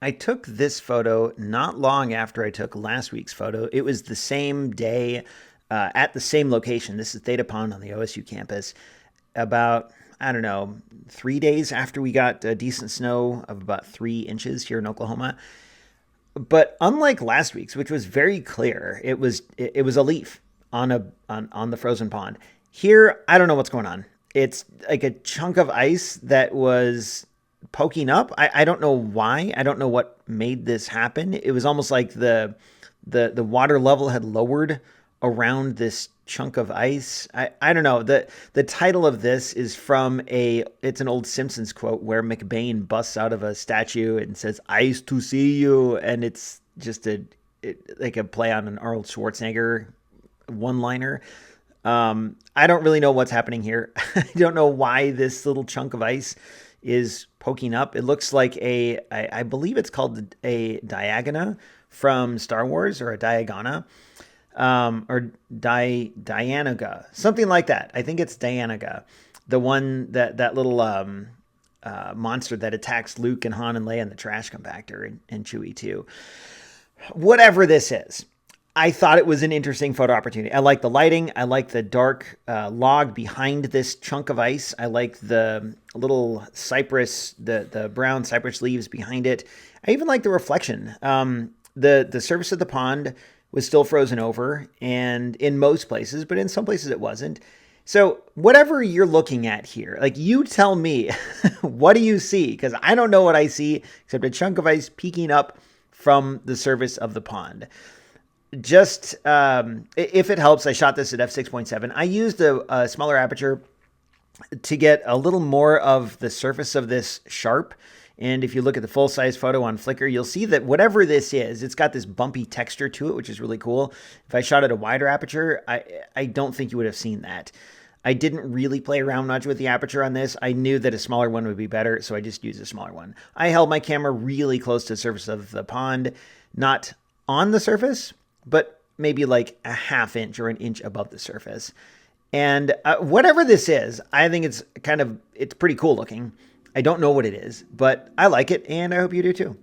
I took this photo not long after I took last week's photo. It was the same day at the same location. This is Theta Pond on the OSU campus. About, I don't know, 3 days after we got decent snow of about 3 inches here in Oklahoma. But unlike last week's, which was very clear, it was a leaf on the frozen pond. Here, I don't know what's going on. It's like a chunk of ice that was poking up. I don't know why. I don't know what made this happen. It was almost like the water level had lowered around this chunk of ice. I don't know. The title of this is from it's an old Simpsons quote where McBain busts out of a statue and says, "Ice to see you." And it's just like a play on an Arnold Schwarzenegger one-liner. I don't really know what's happening here. I don't know why this little chunk of ice is poking up. It looks like I believe it's called a diagona from Star Wars, or a diagona, or Dianaga, something like that. I think it's Dianaga, the one that little monster that attacks Luke and Han and Leia in the trash compactor, and Chewie too. Whatever this is, I thought it was an interesting photo opportunity. I like the lighting. I like the dark log behind this chunk of ice. I like the little cypress, the brown cypress leaves behind it. I even like the reflection. The surface of the pond was still frozen over, and in most places, but in some places it wasn't. So whatever you're looking at here, like, you tell me, what do you see? Because I don't know what I see except a chunk of ice peeking up from the surface of the pond. Just if it helps, I shot this at f6.7. I used a smaller aperture to get a little more of the surface of this sharp. And if you look at the full-size photo on Flickr, you'll see that whatever this is, it's got this bumpy texture to it, which is really cool. If I shot at a wider aperture, I don't think you would have seen that. I didn't really play around much with the aperture on this. I knew that a smaller one would be better, so I just used a smaller one. I held my camera really close to the surface of the pond, not on the surface, but maybe like a ½ inch or an inch above the surface. And whatever this is, I think it's pretty cool looking. I don't know what it is, but I like it, and I hope you do too.